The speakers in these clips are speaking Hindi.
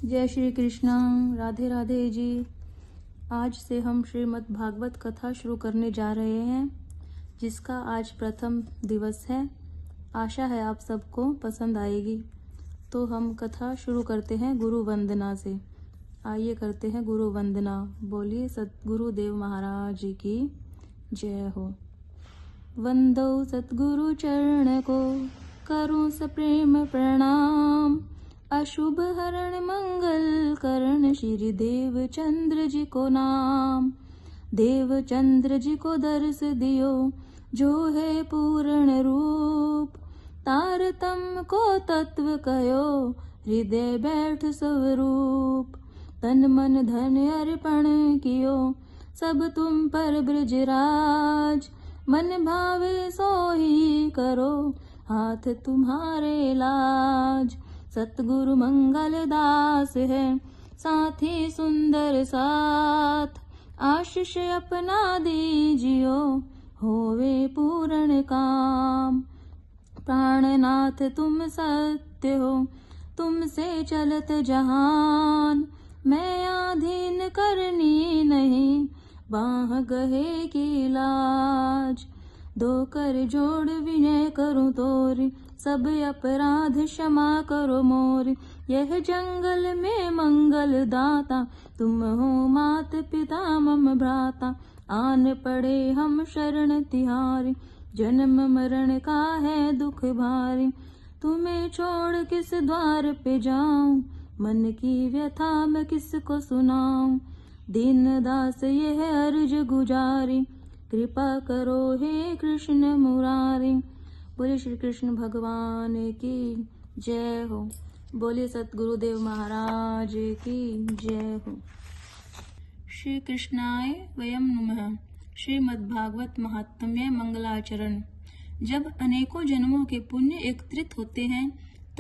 जय श्री कृष्ण। राधे राधे जी। आज से हम श्रीमद् भागवत कथा शुरू करने जा रहे हैं, जिसका आज प्रथम दिवस है। आशा है आप सबको पसंद आएगी। तो हम कथा शुरू करते हैं गुरु वंदना से। आइए करते हैं गुरु वंदना। बोलिए सतगुरुदेव महाराज जी की जय हो। वंदो सतगुरु चरण को, करूं सप्रेम प्रणाम। अशुभ हरण मंगल करण, श्री देव चंद्र जी को नाम। देव चंद्र जी को दर्श दियो, जो है पूर्ण रूप। तारतम को तत्व कयो, हृदय बैठ स्वरूप। तन मन धन अर्पण कियो, सब तुम पर ब्रजराज। मन भावे सोही करो, हाथ तुम्हारे लाज। सतगुरु मंगल दास है, साथी सुंदर साथ। आशीष अपना दीजियो, होवे पूर्ण काम। प्राणनाथ तुम सत्य हो, तुमसे चलत जहान। मैं आधीन करनी नहीं, बाह गहे की लाज। दो कर जोड़ विनय करूं तोरी, सब अपराध क्षमा करो मोर। यह जंगल में मंगल दाता, तुम हो मात पिता मम भ्राता। आन पड़े हम शरण तिहारी, जन्म मरण का है दुख भारी। तुम्हें छोड़ किस द्वार पे जाऊं, मन की व्यथा मैं किसको सुनाऊं। दीन दास यह अर्ज गुजारी, कृपा करो हे कृष्ण मुरारी। बोले श्री कृष्ण भगवान की जय हो। बोले सतगुरुदेव महाराज की जय हो। श्री कृष्णाय वयम नमः। श्रीमद्भागवत महात्म्य मंगलाचरण। जब अनेकों जन्मों के पुण्य एकत्रित होते हैं,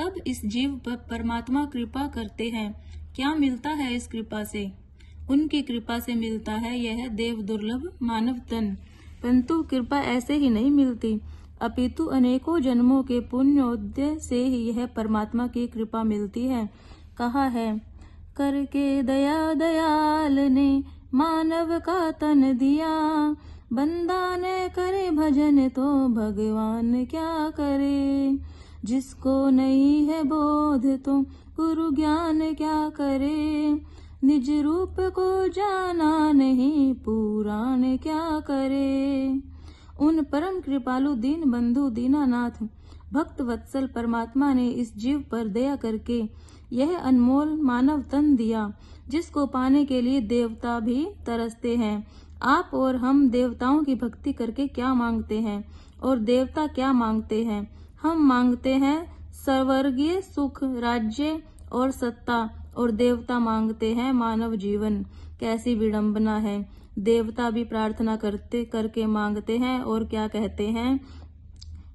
तब इस जीव पर परमात्मा कृपा करते हैं। क्या मिलता है इस कृपा से? उनकी कृपा से मिलता है यह देव दुर्लभ मानव तन। परंतु कृपा ऐसे ही नहीं मिलती, अपितु अनेकों जन्मों के पुण्योदय से ही यह परमात्मा की कृपा मिलती है। कहा है, करके दया दयाल ने मानव का तन दिया। बंदा ने करे भजन तो भगवान क्या करे। जिसको नहीं है बोध तो गुरु ज्ञान क्या करे। निज रूप को जाना नहीं, पुराण क्या करे। उन परम कृपालु दीन बंधु दीनानाथ भक्त वत्सल परमात्मा ने इस जीव पर दया करके यह अनमोल मानव तन दिया, जिसको पाने के लिए देवता भी तरसते हैं। आप और हम देवताओं की भक्ति करके क्या मांगते हैं, और देवता क्या मांगते हैं? हम मांगते हैं स्वर्गीय सुख, राज्य और सत्ता, और देवता मांगते हैं मानव जीवन। कैसी विडंबना है। देवता भी प्रार्थना करके मांगते हैं, और क्या कहते हैं?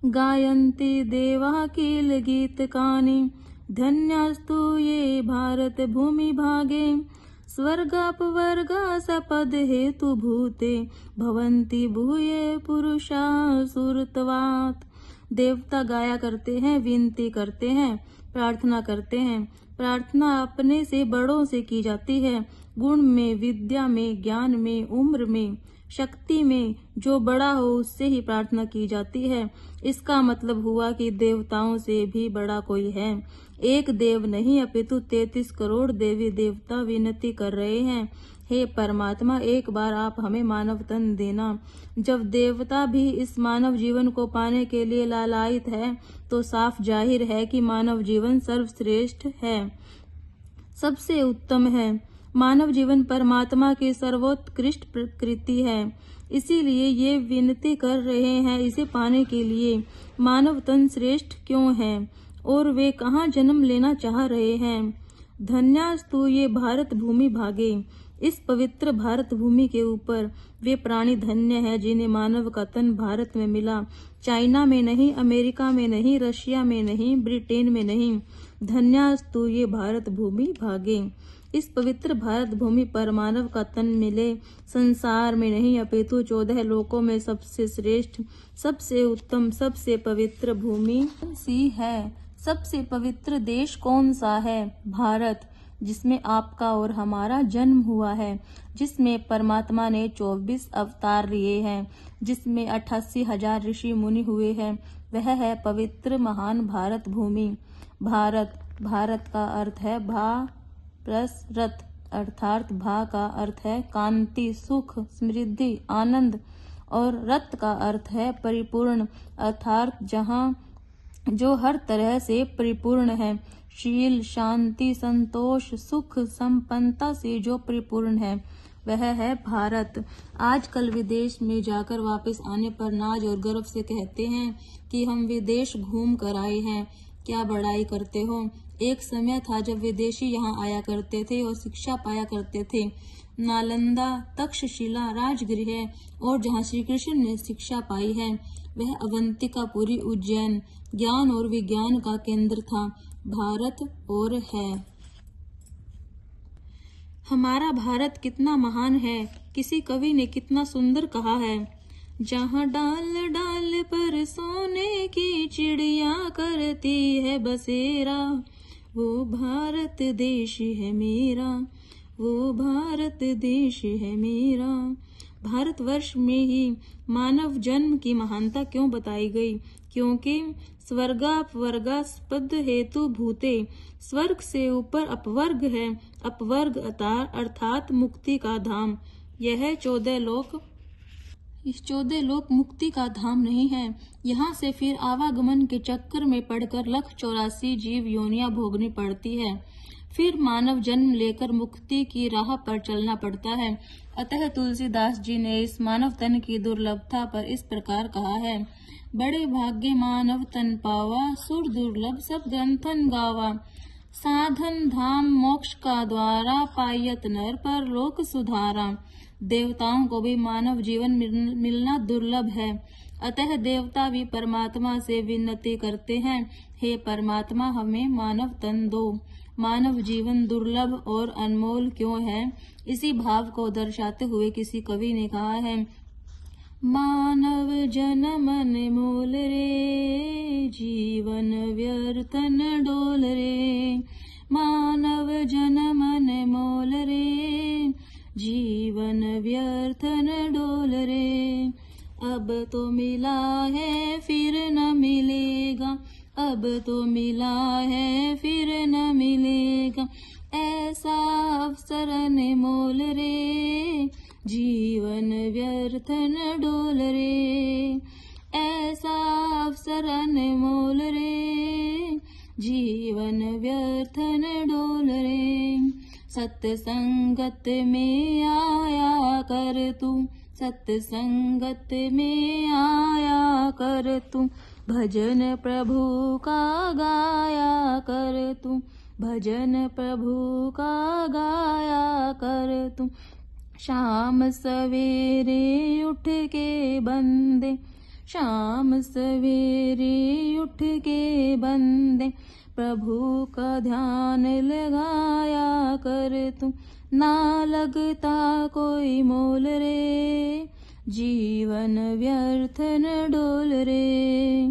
गायन्ति देवा किल गीत कानि, धन्यस्तु ये भारत भूमि भागे। स्वर्गापवर्गा सपद हेतु भूते, भवन्ति भूये पुरुषा सुरत्वात्। देवता गाया करते हैं, विनती करते हैं, प्रार्थना करते हैं। प्रार्थना अपने से बड़ों से की जाती है। गुण में, विद्या में, ज्ञान में, उम्र में, शक्ति में जो बड़ा हो उससे ही प्रार्थना की जाती है। इसका मतलब हुआ कि देवताओं से भी बड़ा कोई है। एक देव नहीं अपितु 33 करोड़ देवी देवता विनती कर रहे हैं, हे परमात्मा एक बार आप हमें मानव तन देना। जब देवता भी इस मानव जीवन को पाने के लिए लालायित है, तो साफ जाहिर है कि मानव जीवन सर्वश्रेष्ठ है, सबसे उत्तम है। मानव जीवन परमात्मा की सर्वोत्कृष्ट प्रकृति है, इसीलिए ये विनती कर रहे हैं इसे पाने के लिए। मानव तन श्रेष्ठ क्यों है, और वे कहाँ जन्म लेना चाह रहे हैं? धन्यास्तु ये भारत भूमि भागे। इस पवित्र भारत भूमि के ऊपर वे प्राणी धन्य है, जिन्हें मानव का तन भारत में मिला। चाइना में नहीं, अमेरिका में नहीं, रशिया में नहीं, ब्रिटेन में नहीं। धन्यास्तु ये भारत भूमि भागे। इस पवित्र भारत भूमि पर मानव का तन मिले। संसार में नहीं अपितु 14 लोकों में सबसे श्रेष्ठ, सबसे उत्तम, सबसे पवित्र भूमि सी है। सबसे पवित्र देश कौन सा है? भारत। जिसमें आपका और हमारा जन्म हुआ है, जिसमें परमात्मा ने 24 अवतार लिए हैं, जिसमें 88,000 ऋषि मुनि हुए हैं, वह है पवित्र महान भारत भूमि। भारत, भारत का अर्थ है भा प्लस रत, अर्थात भा का अर्थ है कांति, सुख, समृद्धि, आनंद, और रत का अर्थ है परिपूर्ण, अर्थात जहाँ जो हर तरह से परिपूर्ण है, शील, शांति, संतोष, सुख, संपन्नता से जो परिपूर्ण है, वह है भारत। आजकल विदेश में जाकर वापस आने पर नाज और गर्व से कहते हैं कि हम विदेश घूम कर आए हैं, क्या बड़ाई करते हो। एक समय था जब विदेशी यहाँ आया करते थे और शिक्षा पाया करते थे। नालंदा, तक्षशिला, राजगृह और जहाँ श्री कृष्ण ने शिक्षा पाई है, वह अवंतिकापुरी, उज्जैन ज्ञान और विज्ञान का केंद्र था, भारत और है। हमारा भारत कितना महान है, किसी कवि ने कितना सुंदर कहा है, जहाँ डाल डाल पर सोने की चिड़िया करती है बसेरा, वो भारत देश है मेरा, वो भारत देश है मेरा। भारतवर्ष में ही मानव जन्म की महानता क्यों बताई गई? क्योंकि स्वर्गापवर्गास्पद हेतु भूते, स्वर्ग से ऊपर अपवर्ग है, अपवर्ग अर्थात मुक्ति का धाम। यह 14 लोक मुक्ति का धाम नहीं है। यहाँ से फिर आवागमन के चक्कर में पड़कर 184 जीव योनियां भोगनी पड़ती है, फिर मानव जन्म लेकर मुक्ति की राह पर चलना पड़ता है। अतः तुलसीदास जी ने इस मानव तन की दुर्लभता पर इस प्रकार कहा है, बड़े भाग्य मानव तन पावा, सुर दुर्लभ सब ग्रंथन गावा, साधन धाम मोक्ष का द्वारा, पायत नर पर लोक सुधारा। देवताओं को भी मानव जीवन मिलना दुर्लभ है, अतः देवता भी परमात्मा से विनती करते हैं, हे परमात्मा हमें मानव तन दो। मानव जीवन दुर्लभ और अनमोल क्यों है, इसी भाव को दर्शाते हुए किसी कवि ने कहा है, मानव जन्म अनमोल रे, जीवन व्यर्थ न डोल रे, मानव जन्म अनमोल रे, जीवन व्यर्थ न डोल रे। अब तो मिला है फिर न मिलेगा, अब तो मिला है फिर न मिलेगा, ऐसा अवसर अनमोल रे, जीवन व्यर्थ न डोल रे, ऐसा अवसर अनमोल रे, जीवन व्यर्थ न डोल रे। सत्संगत में आया कर तू, सत्संगत में आया कर तू, भजन प्रभु का गाया कर तू, भजन प्रभु का गाया कर तू। शाम सवेरे उठ के बंदे, शाम सवेरे उठ के बंदे, प्रभु का ध्यान लगाया कर तू, ना लगता कोई मोल रे, जीवन व्यर्थ न डोल रे,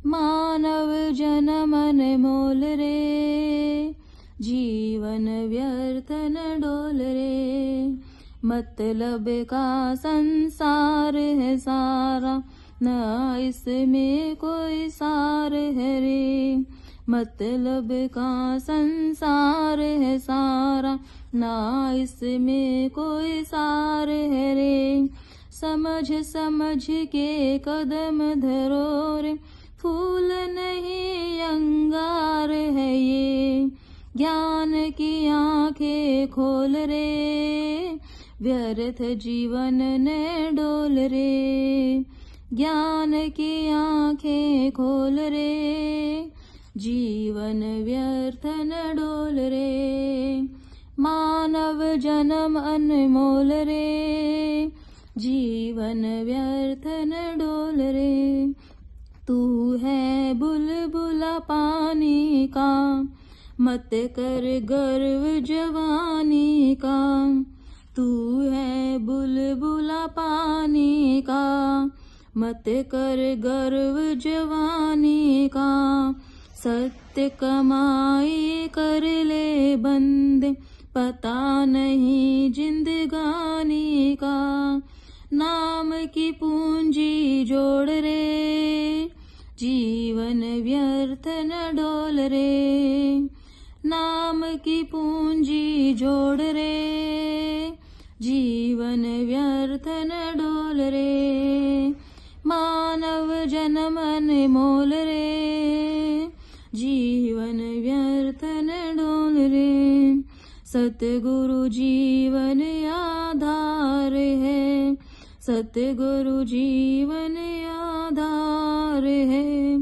मानव जन्म अनमोल रे, जीवन व्यर्थ न डोल रे। मतलब का संसार है सारा, न इसमें कोई सार है रे, मतलब का संसार है सारा, ना इसमें कोई सार है रे। समझ समझ के कदम धरो रे, फूल नहीं अंगार है ये, ज्ञान की आंखें खोल रे, व्यर्थ जीवन ने डोल रे, ज्ञान की आंखें खोल रे, जीवन व्यर्थ न डोल रे। मानव जन्म अनमोल रे, जीवन व्यर्थ न डोल रे। तू है बुलबुला पानी का, मत कर गर्व जवानी का, तू है बुलबुला पानी का, मत कर गर्व जवानी का, सत्य कमाई कर ले बंदे, पता नहीं जिंदगानी का। नाम की पूंजी जोड़ रे, जीवन व्यर्थ न डोल रे। नाम की पूंजी जोड़ रे, जीवन व्यर्थ न डोल रे। मानव जन्म अनमोल रे, जीवन व्यर्थ न डोल रे। सतगुरु जीवन आधार है, सतगुरु जीवन आधार है।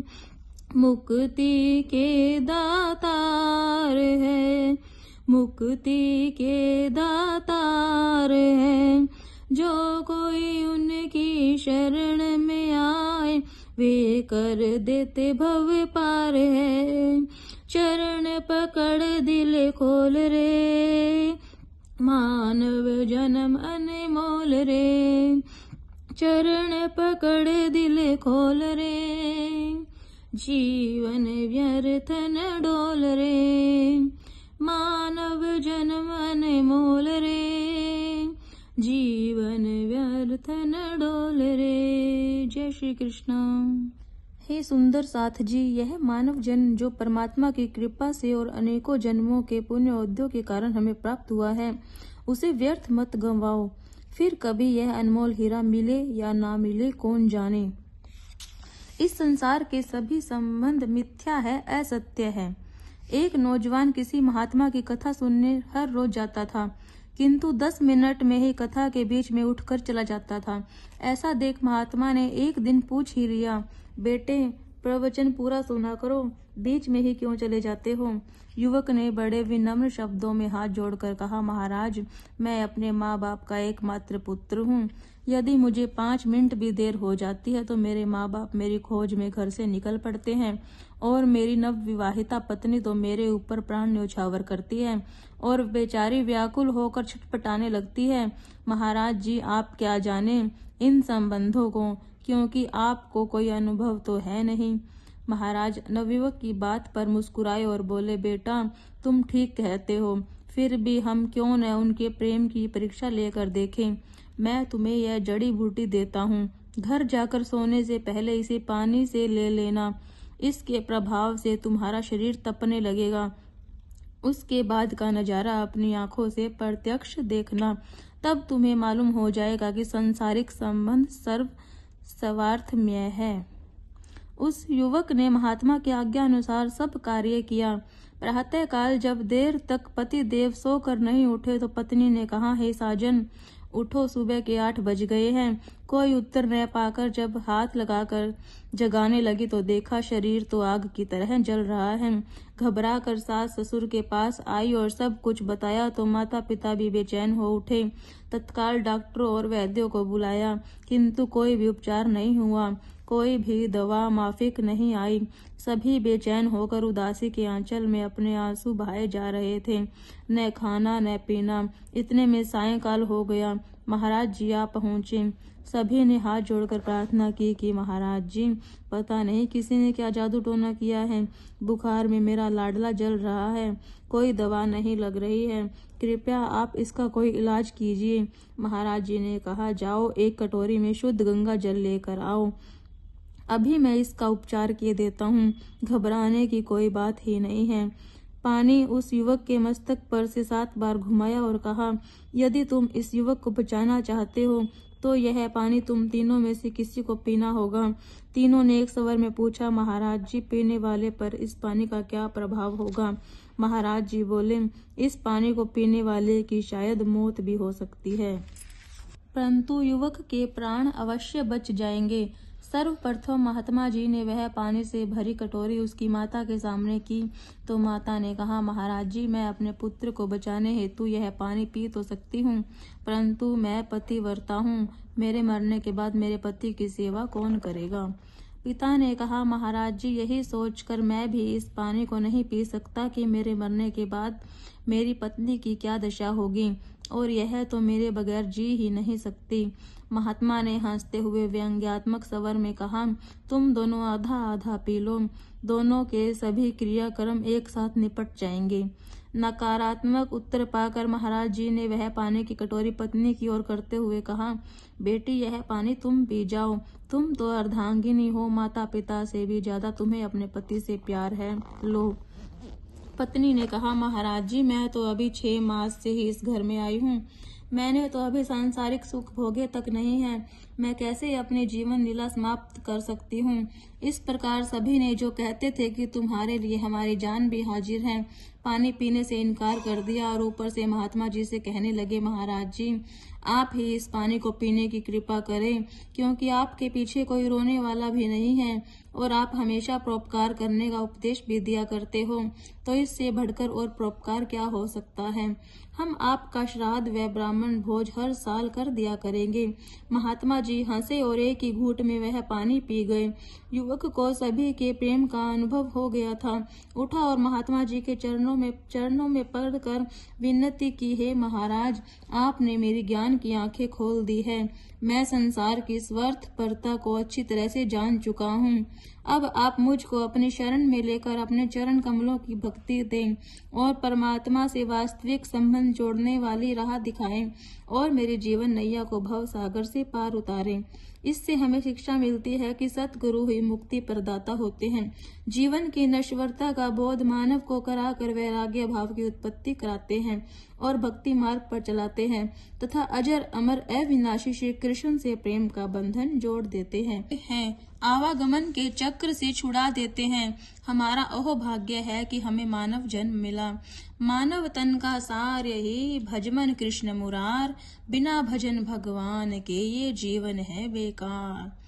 मुक्ति के दातार है, मुक्ति के दातार है। जो कोई उनकी शरण में आए, वे कर देते भव पार है। चरण पकड़ दिल खोल रे, मानव जन्म अनमोल रे। चरण पकड़ दिल खोल रे, जीवन व्यर्थ न डोल रे। मानव जन्म अनमोल रे, जीवन व्यर्थ न डोल रे। जय श्री कृष्ण। हे सुंदर साथ जी, यह मानव जन्म जो परमात्मा की कृपा से और अनेकों जन्मों के पुण्य उद्योग के कारण हमें प्राप्त हुआ है, उसे व्यर्थ मत गंवाओ। फिर कभी यह अनमोल हीरा मिले या ना मिले, कौन जाने। इस संसार के सभी संबंध मिथ्या है, असत्य है। एक नौजवान किसी महात्मा की कथा सुनने हर रोज जाता था, किंतु 10 मिनट में ही कथा के बीच में उठकर चला जाता था। ऐसा देख महात्मा ने एक दिन पूछ ही लिया, बेटे प्रवचन पूरा सुना करो, बीच में ही क्यों चले जाते हो। युवक ने बड़े विनम्र शब्दों में हाथ जोड़कर कहा, महाराज मैं अपने माँ बाप का एकमात्र पुत्र हूँ। यदि मुझे 5 मिनट भी देर हो जाती है तो मेरे माँ बाप मेरी खोज में घर से निकल पड़ते हैं, और मेरी नवविवाहिता पत्नी तो मेरे ऊपर प्राण न्यौछावर करती है और बेचारी व्याकुल होकर छटपटाने लगती है। महाराज जी आप क्या जाने इन संबंधों को, क्योंकि आपको कोई अनुभव तो है नहीं। महाराज नवयुवक की बात पर मुस्कुराए और बोले, बेटा तुम ठीक कहते हो, फिर भी हम क्यों न उनके प्रेम की परीक्षा लेकर देखें। मैं तुम्हें यह जड़ी बूटी देता हूँ, घर जाकर सोने से पहले इसे पानी से ले लेना। इसके प्रभाव से तुम्हारा शरीर तपने लगेगा। उसके बाद का नजारा अपनी आंखों से प्रत्यक्ष देखना, तब तुम्हें मालूम हो जाएगा कि सांसारिक संबंध सर्व स्वार्थमय है। उस युवक ने महात्मा की आज्ञा अनुसार सब कार्य किया। प्रातः काल जब देर तक पति देव सोकर नहीं उठे तो पत्नी ने कहा, हे साजन उठो, सुबह के 8 बज गए हैं। कोई उत्तर न पाकर जब हाथ लगाकर जगाने लगी तो देखा शरीर तो आग की तरह जल रहा है। घबरा कर सास ससुर के पास आई और सब कुछ बताया तो माता पिता भी बेचैन हो उठे। तत्काल डॉक्टरों और वैद्यों को बुलाया, किंतु कोई भी उपचार नहीं हुआ, कोई भी दवा माफिक नहीं आई। सभी बेचैन होकर उदासी के आंचल में अपने आंसू बहाए जा रहे थे, न खाना न पीना। इतने में सायंकाल हो गया। महाराज जी आ पहुंचे। सभी ने हाथ जोड़कर प्रार्थना की कि महाराज जी पता नहीं किसी ने क्या जादू टोना किया है, बुखार में मेरा लाडला जल रहा है, कोई दवा नहीं लग रही है, कृपया आप इसका कोई इलाज कीजिए। महाराज जी ने कहा, जाओ एक कटोरी में शुद्ध गंगा जल लेकर आओ, अभी मैं इसका उपचार किए देता हूँ। घबराने की कोई बात ही नहीं है। पानी उस युवक के मस्तक पर से 7 बार घुमाया और कहा, यदि तुम इस युवक को बचाना चाहते हो तो यह पानी तुम तीनों में से किसी को पीना होगा। तीनों ने एक स्वर में पूछा, महाराज जी पीने वाले पर इस पानी का क्या प्रभाव होगा। महाराज जी बोले, इस पानी को पीने वाले की शायद मौत भी हो सकती है, परंतु युवक के प्राण अवश्य बच जाएंगे। सर्वप्रथम महात्मा जी ने वह पानी से भरी कटोरी उसकी माता के सामने की तो माता ने कहा, महाराज जी मैं अपने पुत्र को बचाने हेतु यह पानी पी तो सकती हूँ, परंतु मैं पतिव्रता हूँ, मेरे मरने के बाद मेरे पति की सेवा कौन करेगा। पिता ने कहा, महाराज जी यही सोचकर मैं भी इस पानी को नहीं पी सकता कि मेरे मरने के बाद मेरी पत्नी की क्या दशा होगी। और यह तो मेरे बगैर जी ही नहीं सकती। महात्मा ने हंसते हुए व्यंग्यात्मक स्वर में कहा, तुम दोनों आधा आधा पी लो, दोनों के सभी क्रियाक्रम एक साथ निपट जाएंगे। नकारात्मक उत्तर पाकर महाराज जी ने वह पानी की कटोरी पत्नी की ओर करते हुए कहा, बेटी यह पानी तुम पी जाओ, तुम तो अर्धांगिनी हो, माता पिता से भी ज्यादा तुम्हें अपने पति से प्यार है, लो। पत्नी ने कहा, महाराज जी मैं तो अभी 6 मास से ही इस घर में आई हूँ, मैंने तो अभी सांसारिक सुख भोगे तक नहीं है, मैं कैसे अपने जीवन लीला समाप्त कर सकती हूँ। इस प्रकार सभी ने जो कहते थे कि तुम्हारे लिए हमारी जान भी हाजिर है, पानी पीने से इनकार कर दिया और ऊपर से महात्मा जी से कहने लगे, महाराज जी आप ही इस पानी को पीने की कृपा करें, क्योंकि आपके पीछे कोई रोने वाला भी नहीं है और आप हमेशा परोपकार करने का उपदेश भी दिया करते हो, तो इससे बढ़कर और परोपकार क्या हो सकता है। हम आपका श्राद्ध व ब्राह्मण भोज हर साल कर दिया करेंगे। महात्मा जी हंसे और एक ही घूंट में वह पानी पी गए। युवक को सभी के प्रेम का अनुभव हो गया था, उठा और महात्मा जी के चरणों में पड़कर विनती की, हे महाराज आपने मेरी ज्ञान की आंखें खोल दी है, मैं संसार की स्वार्थपरता को अच्छी तरह से जान चुका हूँ। अब आप मुझको अपनी शरण में लेकर अपने चरण कमलों की भक्ति दें और परमात्मा से वास्तविक संबंध जोड़ने वाली राह दिखाएं और मेरे जीवन नैया को भव सागर से पार उतारें। इससे हमें शिक्षा मिलती है कि सतगुरु ही मुक्ति प्रदाता होते हैं। जीवन की नश्वरता का बोध मानव को कराकर वैराग्य भाव की उत्पत्ति कराते हैं और भक्ति मार्ग पर चलाते हैं तथा अजर अमर अविनाशी श्री कृष्ण से प्रेम का बंधन जोड़ देते हैं, आवागमन के चक्र से छुड़ा देते हैं। हमारा अहो भाग्य है कि हमें मानव जन्म मिला। मानव तन का सार यही भजमन कृष्ण मुरार, बिना भजन भगवान के ये जीवन है बेकार।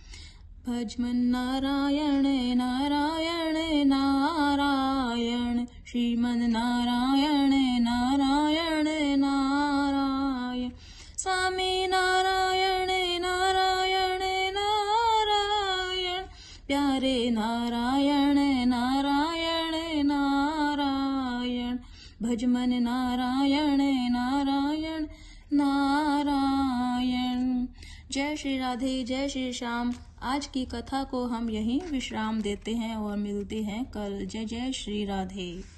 भजमन नारायण नारायण नारायण, श्रीमन नारायण नारायण नारायण, स्वामी नारायण नारायण नारायण, प्यारे नारायण नारायण नारायण, भजमन नारायण नारायण नारायण। जय श्री राधे, जय श्री श्याम। आज की कथा को हम यहीं विश्राम देते हैं और मिलते हैं कल। जय जय श्री राधे।